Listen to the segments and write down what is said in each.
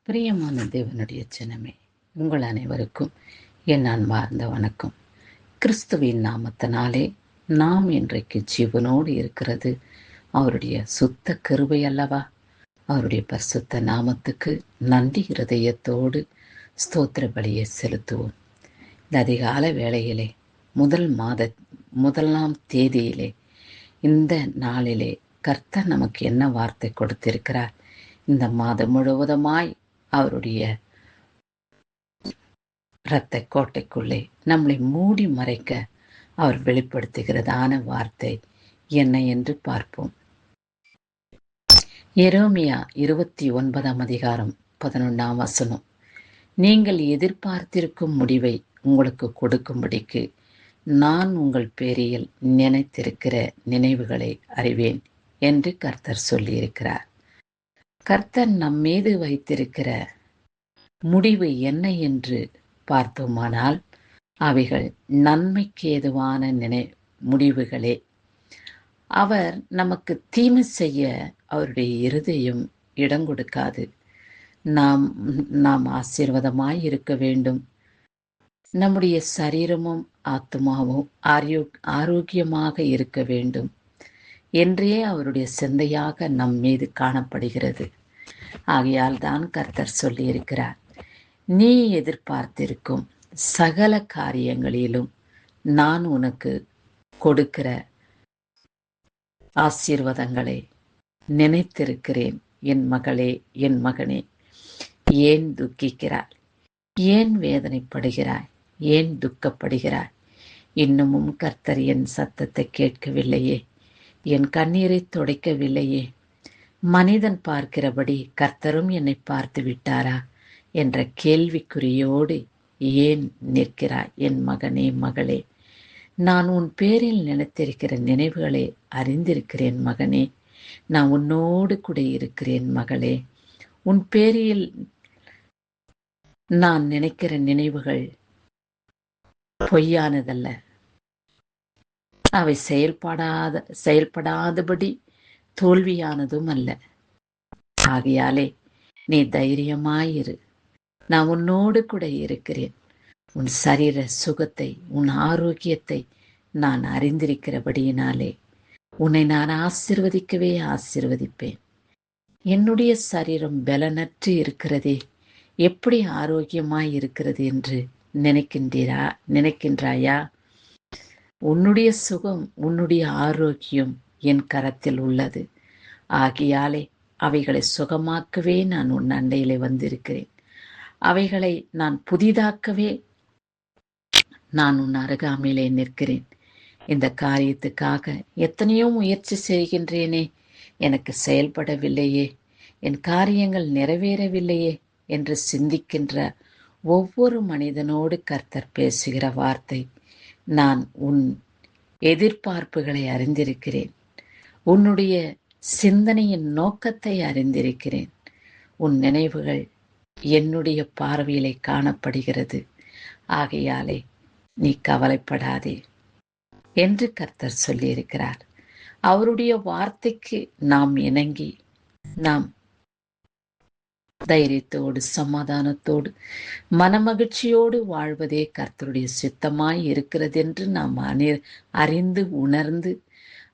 பிரியமான தேவனுடைய ஜனமே, உங்கள் அனைவருக்கும் என் அன்பார்ந்த வணக்கம். கிறிஸ்துவின் நாமத்தினாலே நாம் இன்றைக்கு ஜீவனோடு இருக்கிறது அவருடைய சுத்த கிருபை அல்லவா? அவருடைய பரிசுத்த நாமத்துக்கு நன்றி இருதயத்தோடு ஸ்தோத்திர பலியை செலுத்துவோம். இந்த அதிகால வேளையிலே முதலாம் தேதியிலே இந்த நாளிலே கர்த்தர் நமக்கு என்ன வார்த்தை கொடுத்திருக்கிறார்? இந்த மாதம் முழுவதுமாய் அவருடைய இரத்த கோட்டைக்குள்ளே நம்மளை மூடி மறைக்க அவர் வெளிப்படுத்துகிறதான வார்த்தை என்ன என்று பார்ப்போம். எரேமியா 29:11 நீங்கள் எதிர்பார்த்திருக்கும் முடிவை உங்களுக்கு கொடுக்கும்படிக்கு நான் உங்கள் பேரில் நினைத்திருக்கிற நினைவுகளை அறிவேன் என்று கர்த்தர் சொல்லியிருக்கிறார். கர்த்தர் நம்மீது வைத்திருக்கிற முடிவு என்ன என்று பார்த்தோமானால் அவைகள் நன்மைக்கு ஏதுவான முடிவுகளே. அவர் நமக்கு தீமை செய்ய அவருடைய இருதயம் இடம் கொடுக்காது. நாம் ஆசீர்வாதமாய் இருக்க வேண்டும். நம்முடைய சரீரமும் ஆத்மாவும் ஆரோக்கியமாக இருக்க வேண்டும் என்றே அவருடைய சிந்தையாக நம் மீது காணப்படுகிறது. ஆகையால் தான் கர்த்தர் சொல்லியிருக்கிறார், நீ எதிர்பார்த்திருக்கும் சகல காரியங்களிலும் நான் உனக்கு கொடுக்கிற ஆசீர்வாதங்களை நினைத்திருக்கிறேன். என் மகளே, என் மகனே, ஏன் துக்கிக்கிறாய்? ஏன் வேதனைப்படுகிறாய்? ஏன் துக்கப்படுகிறாய்? இன்னமும் கர்த்தர் என் சத்தத்தை கேட்கவில்லையே, என் கண்ணீரை துடைக்கவில்லையே. மனிதன் பார்க்கிறபடி கர்த்தரும் என்னை பார்த்து விட்டாரா என்ற கேள்விக்குறியோடு ஏன் நிற்கிறாய்? என் மகனே, மகளே, நான் உன் பேரில் நினைத்திருக்கிற நினைவுகளை அறிந்திருக்கிறேன். மகனே, நான் உன்னோடு கூட இருக்கிறேன். மகளே, உன் பேரில் நான் நினைக்கிற நினைவுகள் பொய்யானதல்ல. அவை செயல்படாதபடி தோல்வியானதும் அல்ல. ஆகையாலே நீ தைரியமாயிரு, நான் உன்னோடு கூட இருக்கிறேன். உன் சரீர சுகத்தை, உன் ஆரோக்கியத்தை நான் அறிந்திருக்கிறபடியினாலே உன்னை நான் ஆசீர்வதிப்பேன். என்னுடைய சரீரம் பலனற்று இருக்கிறதே, எப்படி ஆரோக்கியமாய் இருக்கிறது என்று நினைக்கின்றாயா? உன்னுடைய சுகம், உன்னுடைய ஆரோக்கியம் என் கரத்தில் உள்ளது. ஆகையாலே அவைகளை சுகமாக்கவே நான் உன் அண்டையிலே வந்திருக்கிறேன். அவைகளை நான் புதிதாக்கவே நான் உன் அருகாமையிலே நிற்கிறேன். இந்த காரியத்துக்காக எத்தனையோ முயற்சி செய்கின்றேனே, எனக்கு செயல்படவில்லையே, என் காரியங்கள் நிறைவேறவில்லையே என்று சிந்திக்கின்ற ஒவ்வொரு மனிதனோடு கர்த்தர் பேசுகிற வார்த்தை, நான் உன் எதிர்பார்ப்புகளை அறிந்திருக்கிறேன். உன்னுடைய சிந்தனையின் நோக்கத்தை அறிந்திருக்கிறேன். உன் நினைவுகள் என்னுடைய பார்வையிலே காணப்படுகிறது. ஆகையாலே நீ கவலைப்படாதே என்று கர்த்தர் சொல்லியிருக்கிறார். அவருடைய வார்த்தைக்கு நாம் இணங்கி நாம் தைரியத்தோடு, சமாதானத்தோடு, மனமகிழ்ச்சியோடு வாழ்வதே கர்த்தருடைய சித்தமாய் இருக்கிறது என்று நாம் அறிந்து உணர்ந்து,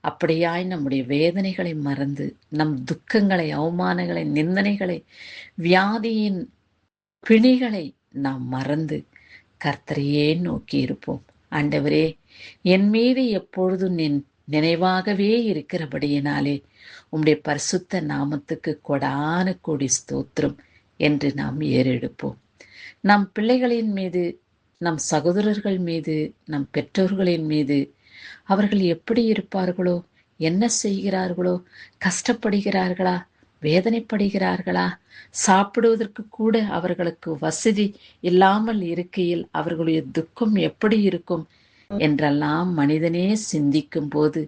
அப்படியாய் நம்முடைய வேதனைகளை மறந்து, நம் துக்கங்களை, அவமானங்களை, நிந்தனைகளை, வியாதியின் பிணிகளை நாம் மறந்து கர்த்தரையே நோக்கி இருப்போம். ஆண்டவரே, என் மீது எப்பொழுதும் நினைவாகவே இருக்கிறபடியினாலே உம்முடைய பரிசுத்த நாமத்துக்கு கொடான கோடி ஸ்தோத்திரம் என்று நாம் ஏறெடுப்போம். நம் பிள்ளைகளின் மீது, நம் சகோதரர்கள் மீது, நம் பெற்றோர்களின் மீது அவர்கள் எப்படி இருப்பார்களோ, என்ன செய்கிறார்களோ, கஷ்டப்படுகிறார்களா, வேதனைப்படுகிறார்களா, சாப்பிடுவதற்கு கூட அவர்களுக்கு வசதி இல்லாமல் இருக்கையில் அவர்களுடைய துக்கம் எப்படி இருக்கும் என்றெல்லாம் மனிதனே சிந்திக்கும் போது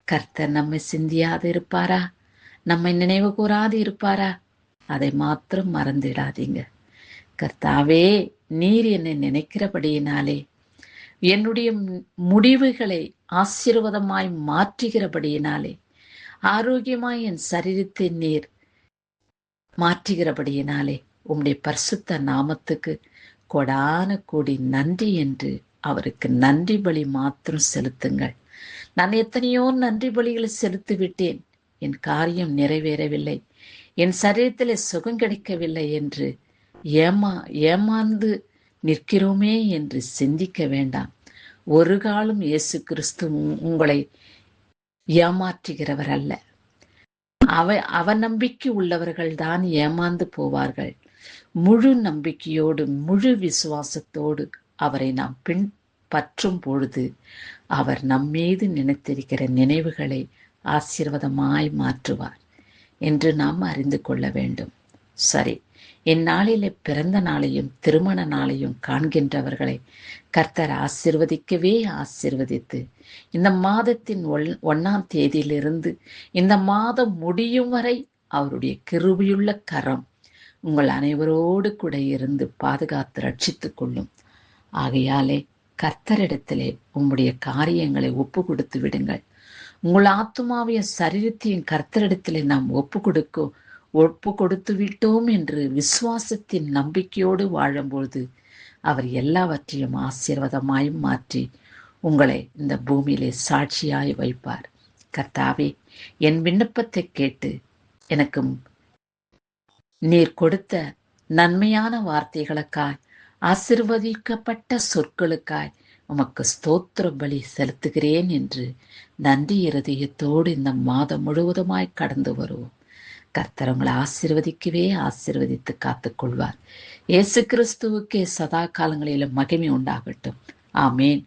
கர்த்தர் நம்மை சிந்தியாது இருப்பாரா? நம்மை நினைவு கூறாது இருப்பாரா? அதை மாத்திரம் மறந்துடாதீங்க. கர்த்தாவே, நீர் என்னை நினைக்கிறபடியினாலே, என்னுடைய முடிவுகளை ஆசீர்வாதமாய் மாற்றுகிறபடியினாலே, ஆரோக்கியமாய் என் சரீரத்தை நீர் மாற்றுகிறபடியினாலே உம்முடைய பரிசுத்த நாமத்துக்கு கொடான கோடி நன்றி என்று அவருக்கு நன்றி பலி மாத்திரம் செலுத்துங்கள். நான் எத்தனையோ நன்றி பலிகளை செலுத்தி விட்டேன், என் காரியம் நிறைவேறவில்லை, என் சரீரத்தில் சுகம் கிடைக்கவில்லை என்று ஏமாந்து நிற்கிறோமே என்று சிந்திக்க வேண்டாம். ஒரு காலம் இயேசு கிறிஸ்து உங்களை ஏமாற்றுகிறவர் அல்ல. அவநம்பிக்கை உள்ளவர்கள் தான் ஏமாந்து போவார்கள். முழு நம்பிக்கையோடு முழு விசுவாசத்தோடு அவரை நாம் பின்பற்றும் பொழுது அவர் நம்மீது நினைத்திருக்கிற நினைவுகளை ஆசீர்வாதமாய் மாற்றுவார் என்று நாம் அறிந்து கொள்ள வேண்டும். சரி, இந்நாளிலே பிறந்த நாளையும் திருமண நாளையும் காண்கின்றவர்களை கர்த்தர் ஆசீர்வதிக்கவே ஆசீர்வதித்து இந்த மாதத்தின் 1ஆம் தேதியிலிருந்து இந்த மாதம் முடியும் வரை அவருடைய கிருபையுள்ள கரம் உங்கள் அனைவரோடு கூட இருந்து பாதுகாத்து ரட்சித்துக் கொள்ளும். ஆகையாலே கர்த்தரிடத்திலே உம்முடைய காரியங்களை ஒப்பு கொடுத்து விடுங்கள். உங்கள் ஆத்துமாவையும் சரீரத்தையும் கர்த்தரிடத்திலே நாம் ஒப்பு கொடுத்து விட்டோம் என்று விசுவாசத்தின் நம்பிக்கையோடு வாழும்பொழுது அவர் எல்லாவற்றையும் ஆசீர்வாதமாய் மாற்றி உங்களை இந்த பூமியிலே சாட்சியாய் வைப்பார். கர்த்தாவே, என் விண்ணப்பத்தை கேட்டு எனக்கு நீர் கொடுத்த நன்மையான வார்த்தைகளுக்காய் ஆசீர்வதிக்கப்பட்ட சொற்களுக்காய் உமக்கு ஸ்தோத்திர பலி செலுத்துகிறேன் என்று நன்றி இருதயத்தோடு இந்த மாதம் முழுவதுமாய் கடந்து வருவோம். கர்த்தர் உங்களை ஆசீர்வதிக்கவே ஆசீர்வதித்து காத்துக்கொள்வார். இயேசு கிறிஸ்துவுக்கே சதா காலங்களிலும் மகிமை உண்டாகட்டும். ஆமேன்.